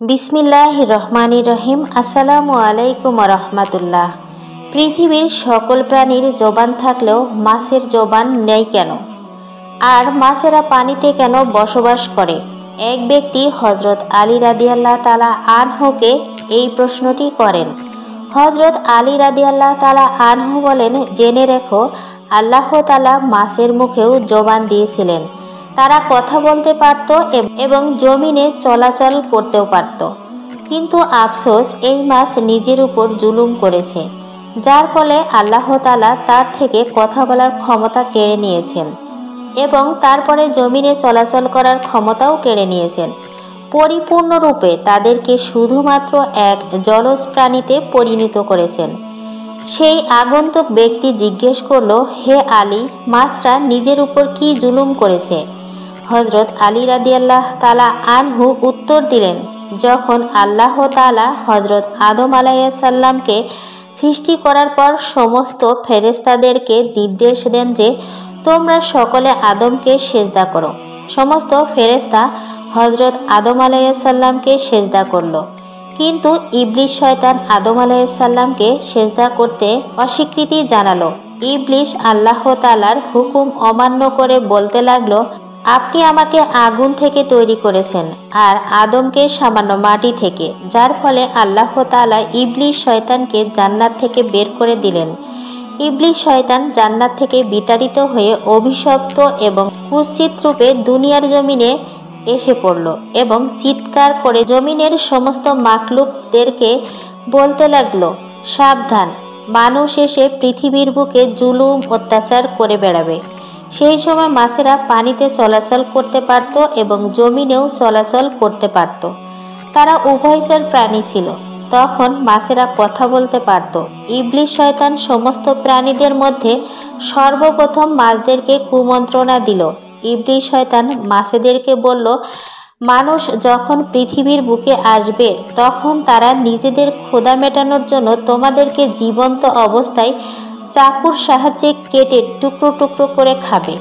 বিসমিল্লাহির রহমানির রহিম। আসসালামু আলাইকুম রহমাতুল্লাহ। পৃথিবীর সকল প্রাণীর জবান থাকলেও মাছের জবান নেই কেন? আর মাছেরা পানিতে কেন বসবাস করে? এক ব্যক্তি হজরত আলী রাদিয়াল্লাহু তাআলা আনহুকে এই প্রশ্নটি করেন। হজরত আলী রাদিয়াল্লাহু তাআলা আনহু বলেন, জেনে রেখো, আল্লাহ তাআলা মাছের মুখেও জবান দিয়েছিলেন। তারা কথা বলতে পারত এবং জমিনে চলাচল করতেও পারত। কিন্তু আফসোস, এই মাছ নিজের উপর জুলুম করেছে, যার ফলে আল্লাহ তাআলা তার থেকে কথা বলার ক্ষমতা কেড়ে নিয়েছেন এবং তারপরে জমিনে চলাচল করার ক্ষমতাও কেড়ে নিয়েছেন। পরিপূর্ণরূপে তাদেরকে শুধুমাত্র এক জলজ প্রাণীতে পরিণত করেছেন। সেই আগন্তুক ব্যক্তি জিজ্ঞেস করল, হে আলী, মাছরা নিজের উপর কি জুলুম করেছে? হজরত আলী রাদিয়াল্লাহু তাআলা আনহু উত্তর দিলেন, যখন আল্লাহ তাআলা হজরত আদম আলাইহিস সালামকে সৃষ্টি করার পর সমস্ত ফেরেশতাদেরকে নির্দেশ দেন যে তোমরা সকলে আদমকে সেজদা করো। সমস্ত ফেরেশতা হজরত আদম আলাইহিস সালামকে সেজদা করল, কিন্তু ইবলিস শয়তান আদম আলাইহিস সালামকে সেজদা করতে অস্বীকৃতি জানালো। ইবলিস আল্লাহ তাআলার হুকুম অমান্য করে বলতে লাগলো, আপনি আমাকে আগুন থেকে তৈরি করেছেন আর আদমকে সামান্য মাটি থেকে, যার ফলে আল্লাহ তাআলা ইবলিস শয়তানকে জান্নাত থেকে বের করে দিলেন। ইবলিস শয়তান জান্নাত থেকে বিতাড়িত হয়ে অভিশপ্ত এবং কুৎসিত রূপে দুনিয়ার জমিনে এসে পড়ল এবং চিৎকার করে জমিনের সমস্ত মাখলুকদেরকে বলতে লাগলো, সাবধান, মানুষ এসে পৃথিবীর বুকে জুলুম অত্যাচার করে বেড়াবে। সেই সময় মাছেরা পানিতে চলাচল করতে পারত এবং জমিনেও চলাচল করতে পারত। তারা উভয়চর প্রাণী ছিল। তখন মাছেরা কথা বলতে পারত। ইবলিস শয়তান সমস্ত প্রাণীদের মধ্যে সর্বপ্রথম মাছদেরকে কুমন্ত্রণা দিল। ইবলিস শয়তান মাছেদেরকে বলল, মানুষ যখন পৃথিবীর বুকে আসবে তখন তারা নিজেদের ক্ষুধা মেটানোর জন্য তোমাদেরকে জীবন্ত অবস্থায় চাকুর সাহায্যে কেটে টুকরো টুকরো করে খাবে।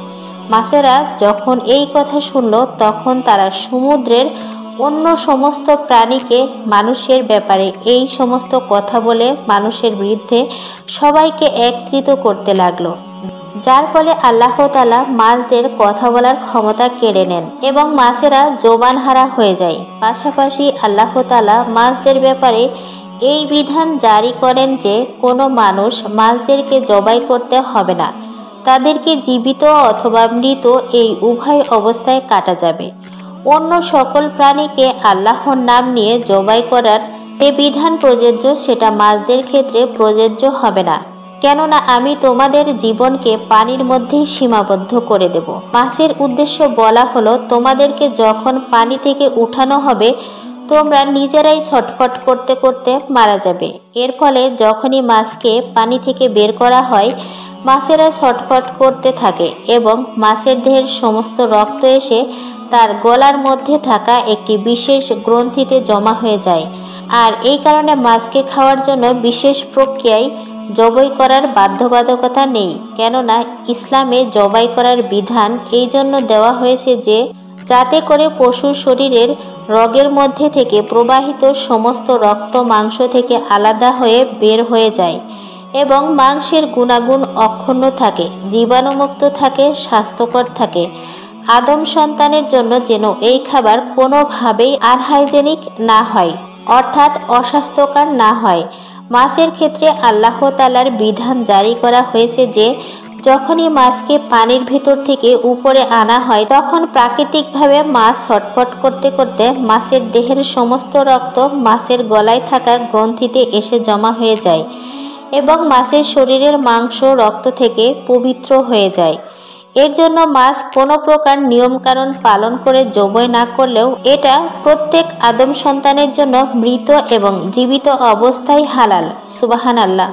মাছেরা যখন এই কথা শুনল তখন তারা সমুদ্রের অন্য সমস্ত প্রাণীকে মানুষের ব্যাপারে এই সমস্ত কথা বলে মানুষের বিরুদ্ধে সবাইকে একত্রিত করতে লাগলো, যার ফলে আল্লাহ তাআলা মাছদের কথা বলার ক্ষমতা কেড়ে নেন এবং মাছেরা জবানহারা হয়ে যায়। পাশাপাশি আল্লাহ তাআলা মাছদের ব্যাপারে এই বিধান জারি করেন যে কোনো মানুষ মাছদেরকে জবাই করতে হবে না, তাদেরকে জীবিত অথবা মৃত এই উভয় অবস্থায় কাটা যাবে। অন্য সকল প্রাণীকে আল্লাহর নাম নিয়ে জবাই করার যে বিধান প্রযোজ্য সেটা মাছদের ক্ষেত্রে প্রযোজ্য হবে না, কেননা আমি তোমাদের জীবনকে পানির মধ্যেই সীমাবদ্ধ করে দেব। মাছের উদ্দেশ্য বলা হলো, তোমাদেরকে যখন পানি থেকে উঠানো হবে তোমরা নিজেরাই ছটফট করতে করতে মারা যাবে। এর ফলে যখনই মাছকে পানি থেকে বের করা হয় মাছেরা ছটফট করতে থাকে এবং মাছের দেহের সমস্ত রক্ত এসে তার গলার মধ্যে থাকা একটি বিশেষ গ্রন্থিতে জমা হয়ে যায়। আর এই কারণে মাছকে খাওয়ার জন্য বিশেষ প্রক্রিয়ায় জবাই করার বাধ্যবাধকতা নেই, কেননা ইসলামে জবাই করার বিধান এই জন্য দেওয়া হয়েছে যে যাতে করে পশুর শরীরের রগের মধ্যে থেকে প্রবাহিত সমস্ত রক্ত মাংস থেকে আলাদা হয়ে বের হয়ে যায় এবং মাংসের গুণাগুণ অক্ষুণ্ণ থাকে, জীবাণুমুক্ত থাকে, স্বাস্থ্যকর থাকে। আদম সন্তানের জন্য যেন এই খাবার কোনোভাবেই আনহাইজেনিক না হয়, অর্থাৎ অস্বাস্থ্যকর না হয়। মাছের ক্ষেত্রে আল্লাহ তাআলার বিধান জারি করা হয়েছে যে যখনই মাছকে পানির ভেতর থেকে উপরে আনা হয় তখন প্রাকৃতিকভাবে মাছ ছটফট করতে করতে মাছের দেহের সমস্ত রক্ত মাছের গলায় থাকা গ্রন্থিতে এসে জমা হয়ে যায় এবং মাছের শরীরের মাংস রক্ত থেকে পবিত্র হয়ে যায়। এর জন্য মাছ কোনো প্রকার নিয়মকানুন পালন করে জবাই না করলেও এটা প্রত্যেক আদম সন্তানের জন্য মৃত এবং জীবিত অবস্থায় হালাল। সুবহানাল্লাহ।